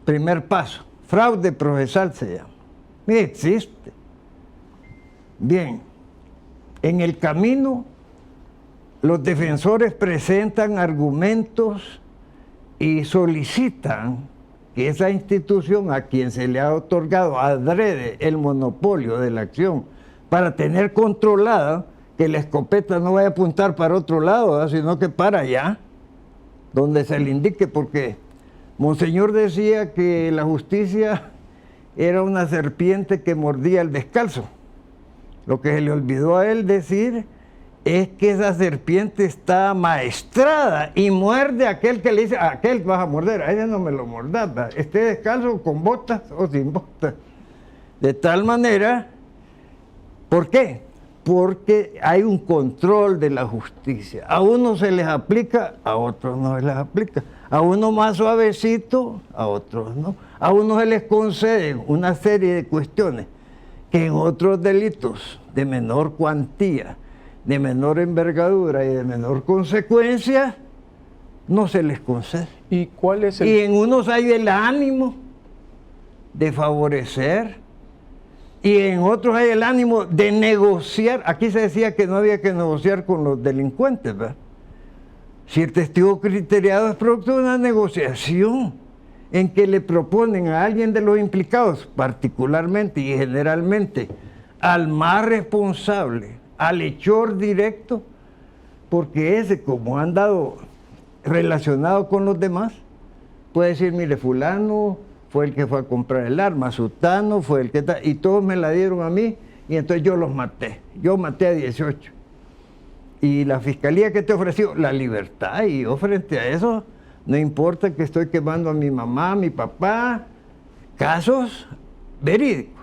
Speaker 3: primer paso, fraude procesal se llama. Mire, existe. Bien, en el camino los defensores presentan argumentos y solicitan que esa institución a quien se le ha otorgado adrede el monopolio de la acción para tener controlada que la escopeta no vaya a apuntar para otro lado, ¿verdad? Sino que para allá, donde se le indique, porque Monseñor decía que la justicia era una serpiente que mordía el descalzo. Lo que se le olvidó a él decir es que esa serpiente está maestrada y muerde a aquel que le dice, a aquel vas a morder, a ese no me lo mordas, ¿verdad? Esté descalzo con botas o sin botas. De tal manera, ¿por qué? Porque hay un control de la justicia. A unos se les aplica, a otros no se les aplica. A unos más suavecito, a otros no. A unos se les conceden una serie de cuestiones que en otros delitos de menor cuantía, de menor envergadura y de menor consecuencia, no se les concede.
Speaker 2: ¿Y cuál es el...?
Speaker 3: Y en unos hay el ánimo de favorecer, y en otros hay el ánimo de negociar. Aquí se decía que no había que negociar con los delincuentes, ¿verdad? Si el testigo criteriado es producto de una negociación en que le proponen a alguien de los implicados, particularmente y generalmente al más responsable, al hechor directo, porque ese, como ha andado relacionado con los demás, puede decir, mire, fulano fue el que fue a comprar el arma, sutano fue el que... y todos me la dieron a mí, y entonces yo los maté. Yo maté a 18. Y la fiscalía, ¿qué te ofreció? La libertad. Y yo frente a eso, no importa que estoy quemando a mi mamá, a mi papá, casos verídicos.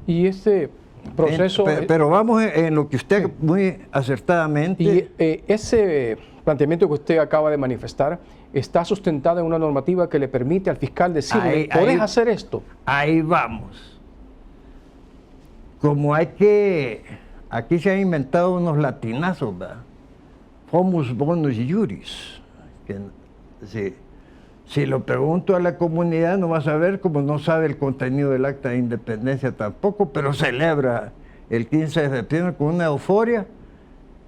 Speaker 2: Y este proceso...
Speaker 3: Pero vamos en lo que usted muy acertadamente...
Speaker 2: Y ese planteamiento que usted acaba de manifestar está sustentado en una normativa que le permite al fiscal decirle, ¿podés hacer esto?
Speaker 3: Ahí vamos. Como hay que... Aquí se han inventado unos latinazos, ¿verdad? Homus bonus iuris. Que, si lo pregunto a la comunidad no va a saber, como no sabe el contenido del acta de independencia tampoco, pero celebra el 15 de septiembre con una euforia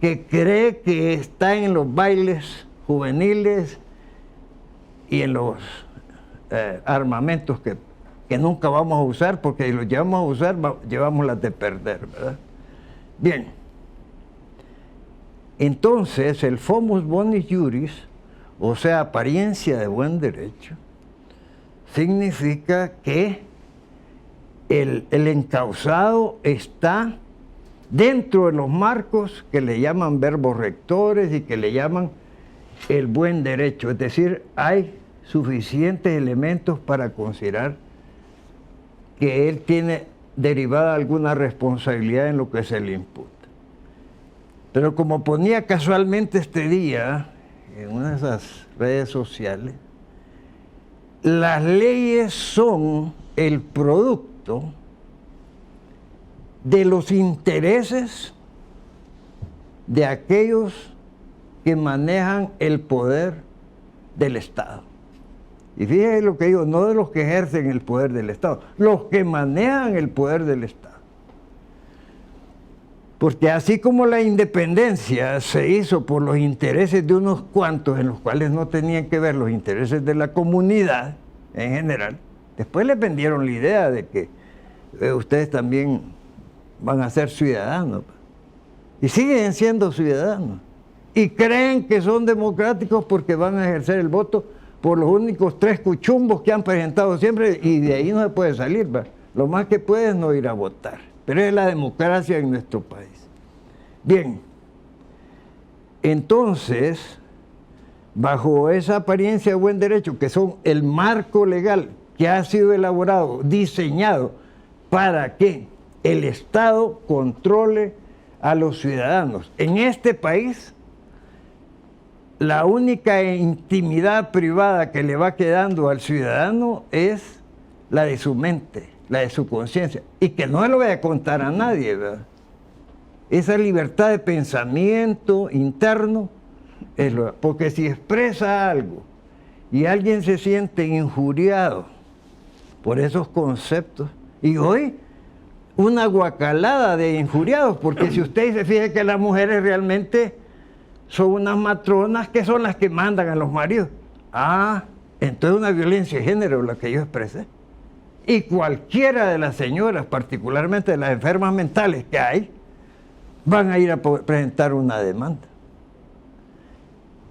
Speaker 3: que cree que está en los bailes juveniles y en los armamentos que nunca vamos a usar, porque si los llevamos a usar, llevamos las de perder, ¿verdad? Bien, entonces el Fomus Bonis Juris, o sea, apariencia de buen derecho, significa que el encausado está dentro de los marcos que le llaman verbos rectores y que le llaman el buen derecho, es decir, hay suficientes elementos para considerar que él tiene derivada alguna responsabilidad en lo que se le imputa. Pero como ponía casualmente este día en una de esas redes sociales, las leyes son el producto de los intereses de aquellos que manejan el poder del Estado. Y fíjense lo que digo, no de los que ejercen el poder del Estado, los que manejan el poder del Estado. Porque así como la independencia se hizo por los intereses de unos cuantos, en los cuales no tenían que ver los intereses de la comunidad en general, después les vendieron la idea de que ustedes también van a ser ciudadanos. Y siguen siendo ciudadanos. Y creen que son democráticos porque van a ejercer el voto por los únicos 3 cuchumbos que han presentado siempre, y de ahí no se puede salir, ¿va? Lo más que puede es no ir a votar. Pero es la democracia en nuestro país. Bien, entonces, bajo esa apariencia de buen derecho, que son el marco legal que ha sido elaborado, diseñado, para que el Estado controle a los ciudadanos. En este país, la única intimidad privada que le va quedando al ciudadano es la de su mente, la de su conciencia, y que no lo vaya a contar a nadie, ¿verdad? Esa libertad de pensamiento interno, porque si expresa algo y alguien se siente injuriado por esos conceptos, y hoy una guacalada de injuriados, porque si usted se fija que las mujeres realmente son unas matronas que son las que mandan a los maridos. Entonces una violencia de género la que yo expresé. Y cualquiera de las señoras, particularmente de las enfermas mentales que hay, van a ir a presentar una demanda.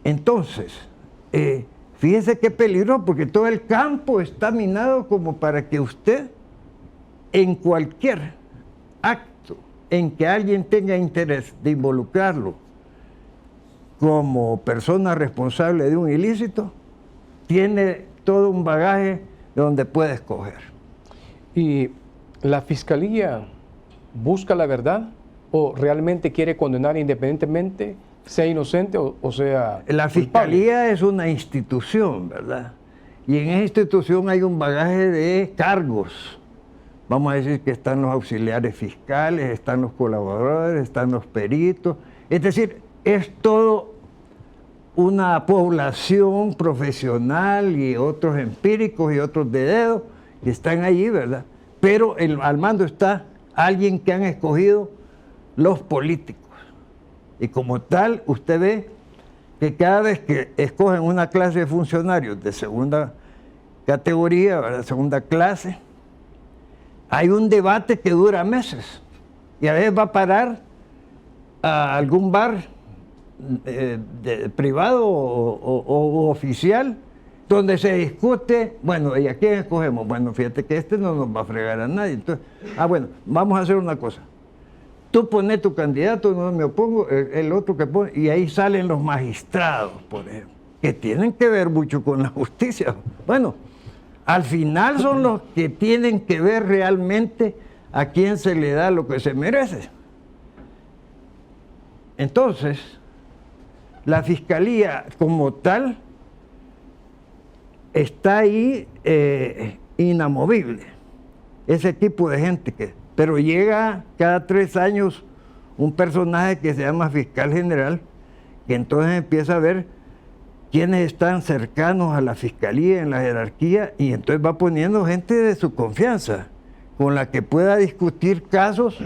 Speaker 3: Entonces, fíjese qué peligro, porque todo el campo está minado como para que usted, en cualquier acto en que alguien tenga interés de involucrarlo como persona responsable de un ilícito, tiene todo un bagaje donde puede escoger.
Speaker 2: ¿Y la Fiscalía busca la verdad o realmente quiere condenar independientemente, sea inocente o sea
Speaker 3: La Fiscalía es una institución, ¿verdad? Y en esa institución hay un bagaje de cargos. Vamos a decir que están los auxiliares fiscales, están los colaboradores, están los peritos. Es decir, es todo una población profesional y otros empíricos y otros de dedo que están allí, ¿verdad? Pero al mando está alguien que han escogido los políticos. Y como tal, usted ve que cada vez que escogen una clase de funcionarios de segunda categoría, ¿verdad? Segunda clase, hay un debate que dura meses. Y a veces va a parar a algún bar privado o oficial, donde se discute, bueno, ¿y a quién escogemos? Bueno, fíjate que este no nos va a fregar a nadie. Entonces, bueno, vamos a hacer una cosa. Tú pones tu candidato, no me opongo, el otro que pone, y ahí salen los magistrados, por ejemplo, que tienen que ver mucho con la justicia. Bueno, al final son los que tienen que ver realmente a quién se le da lo que se merece. Entonces, la Fiscalía como tal está ahí inamovible. Ese tipo de gente pero llega cada 3 años un personaje que se llama fiscal general, que entonces empieza a ver quiénes están cercanos a la Fiscalía en la jerarquía, y entonces va poniendo gente de su confianza, con la que pueda discutir casos.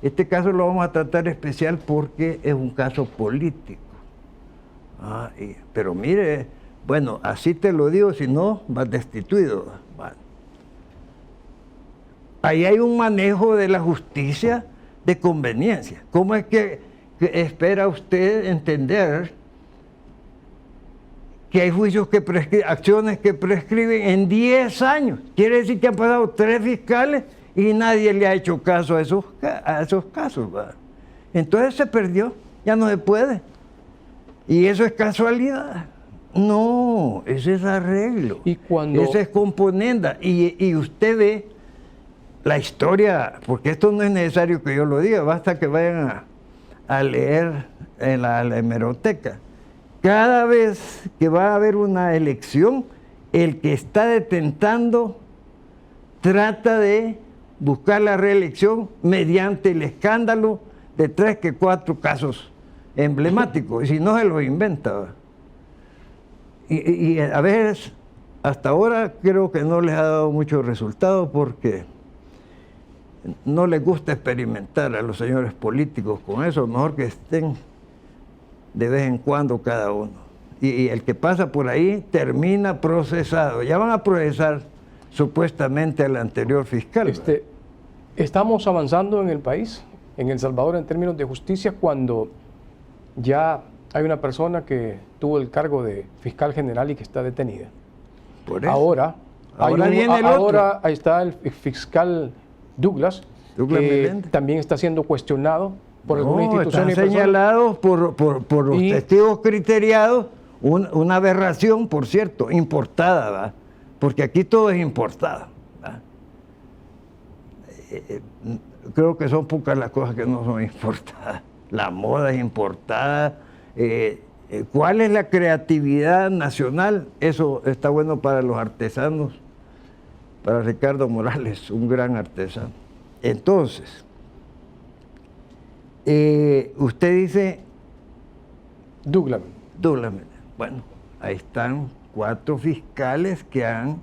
Speaker 3: Este caso lo vamos a tratar especial porque es un caso político. Pero mire, bueno, así te lo digo, si no, vas destituido. Bueno. Ahí hay un manejo de la justicia de conveniencia. ¿Cómo es que espera usted entender que hay juicios que acciones que prescriben en 10 años? Quiere decir que han pasado 3 fiscales y nadie le ha hecho caso a esos casos, ¿verdad? Entonces se perdió, ya no se puede. Y eso es casualidad. No, ese es arreglo. Esa es componenda. Y usted ve la historia, porque esto no es necesario que yo lo diga, basta que vayan a leer en la hemeroteca. Cada vez que va a haber una elección, el que está detentando trata de buscar la reelección mediante el escándalo de 3 que 4 casos emblemáticos, y si no se los inventa. Y a veces, hasta ahora, creo que no les ha dado mucho resultado porque no les gusta experimentar a los señores políticos con eso, mejor que estén de vez en cuando cada uno. Y el que pasa por ahí termina procesado. Ya van a procesar supuestamente al anterior fiscal.
Speaker 2: Estamos avanzando en el país, en El Salvador, en términos de justicia, cuando ya hay una persona que tuvo el cargo de fiscal general y que está detenida.
Speaker 3: Por eso.
Speaker 2: Ahora
Speaker 3: viene el otro.
Speaker 2: Ahora ahí está el fiscal Douglas que
Speaker 3: Meléndez
Speaker 2: también está siendo cuestionado por alguna institución.
Speaker 3: Están señalados por los testigos criteriados, una aberración, por cierto, importada, ¿verdad? Porque aquí todo es importado, ¿verdad? Creo que son pocas las cosas que no son importadas. La moda es importada. ¿Cuál es la creatividad nacional? Eso está bueno para los artesanos, para Ricardo Morales, un gran artesano. Entonces, usted dice...
Speaker 2: Douglas.
Speaker 3: Bueno, ahí están 4 fiscales que han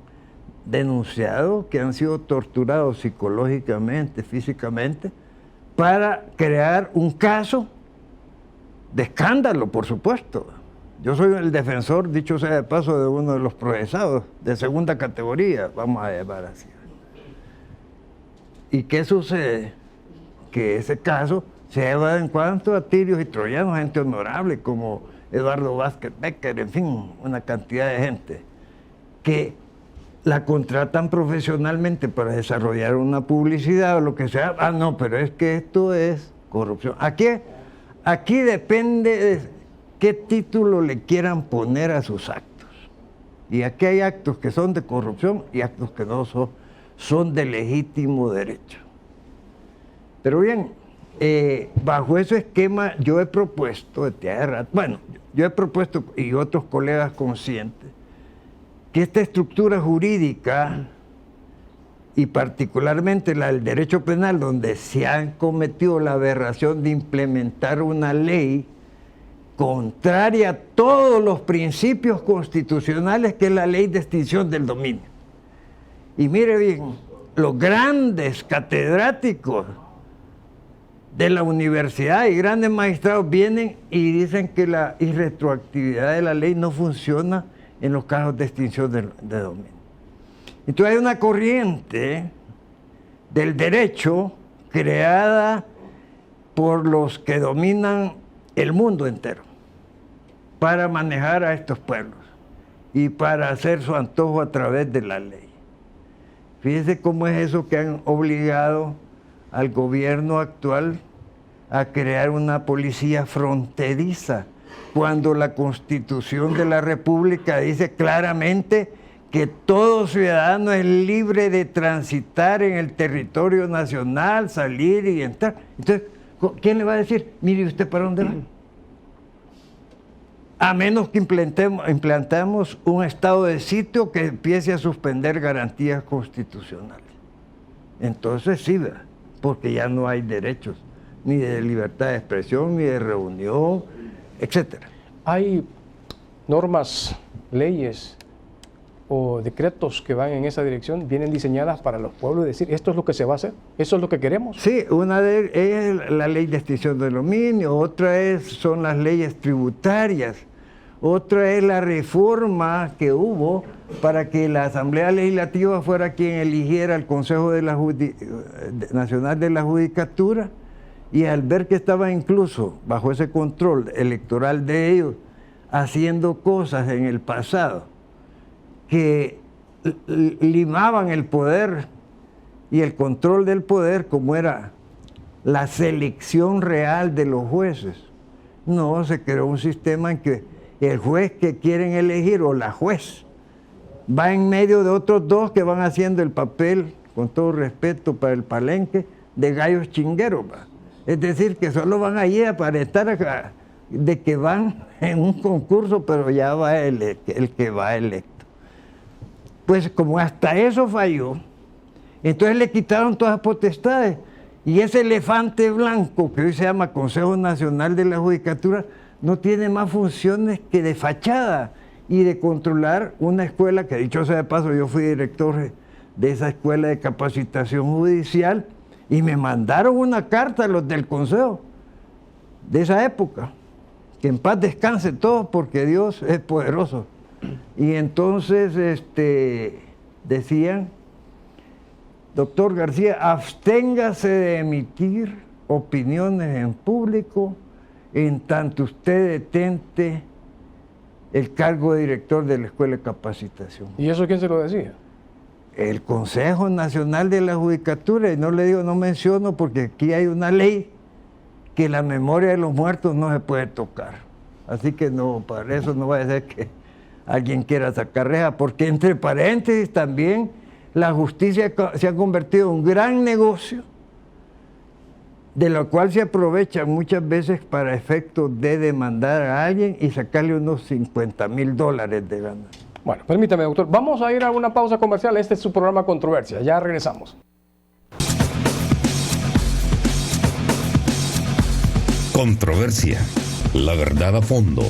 Speaker 3: denunciado, que han sido torturados psicológicamente, físicamente, para crear un caso de escándalo, por supuesto. Yo soy el defensor, dicho sea de paso, de uno de los procesados de segunda categoría, vamos a llamar así. ¿Y qué sucede? Que ese caso se lleva en cuanto a tirios y troyanos, gente honorable como Eduardo Vázquez Becker, en fin, una cantidad de gente que la contratan profesionalmente para desarrollar una publicidad o lo que sea. Ah, no, pero es que esto es corrupción. Aquí depende de qué título le quieran poner a sus actos. Y aquí hay actos que son de corrupción y actos que no son de legítimo derecho. Pero bien, bajo ese esquema yo he propuesto, yo he propuesto, y otros colegas conscientes, que esta estructura jurídica, y particularmente la del derecho penal, donde se han cometido la aberración de implementar una ley contraria a todos los principios constitucionales, que es la ley de extinción del dominio. Y mire bien, los grandes catedráticos de la universidad y grandes magistrados vienen y dicen que la irretroactividad de la ley no funciona en los casos de extinción de dominio. Entonces hay una corriente del derecho creada por los que dominan el mundo entero para manejar a estos pueblos y para hacer su antojo a través de la ley. Fíjense cómo es eso que han obligado al gobierno actual a crear una policía fronteriza, cuando la Constitución de la República dice claramente que todo ciudadano es libre de transitar en el territorio nacional, salir y entrar. Entonces, ¿quién le va a decir, mire usted para dónde va? A menos que implantemos un estado de sitio que empiece a suspender garantías constitucionales. Entonces sí, ¿verdad? Porque ya no hay derechos, ni de libertad de expresión, ni de reunión, etcétera.
Speaker 2: Hay normas, leyes o decretos que van en esa dirección, vienen diseñadas para los pueblos, decir, esto es lo que se va a hacer, eso es lo que queremos.
Speaker 3: Sí, una es la ley de extinción del dominio, otra son las leyes tributarias, otra es la reforma que hubo para que la Asamblea Legislativa fuera quien eligiera el Consejo Nacional de la Judicatura, y al ver que estaba incluso bajo ese control electoral de ellos, haciendo cosas en el pasado que limaban el poder y el control del poder, como era la selección real de los jueces. No, se creó un sistema en que el juez que quieren elegir, o la juez, va en medio de otros dos que van haciendo el papel, con todo respeto para el palenque, de gallos chingueros. Es decir, que solo van allí a aparentar de que van en un concurso, pero ya va el que va electo. Pues como hasta eso falló, entonces le quitaron todas las potestades. Y ese elefante blanco, que hoy se llama Consejo Nacional de la Judicatura, no tiene más funciones que de fachada y de controlar una escuela que, dicho sea de paso, yo fui director de esa escuela de capacitación judicial, y me mandaron una carta a los del Consejo de esa época, que en paz descanse todos porque Dios es poderoso. Y entonces decían, doctor García, absténgase de emitir opiniones en público en tanto usted detente el cargo de director de la Escuela de Capacitación.
Speaker 2: ¿Y eso quién se lo decía?
Speaker 3: El Consejo Nacional de la Judicatura, y no le digo, no menciono, porque aquí hay una ley que la memoria de los muertos no se puede tocar. Así que no, para eso no va a ser que alguien quiera sacar reja, porque entre paréntesis también la justicia se ha convertido en un gran negocio, de lo cual se aprovecha muchas veces para efectos de demandar a alguien y sacarle unos $50,000 de ganas.
Speaker 2: Bueno, permítame, doctor. Vamos a ir a una pausa comercial. Este es su programa Controversia. Ya regresamos.
Speaker 1: Controversia. La verdad a fondo.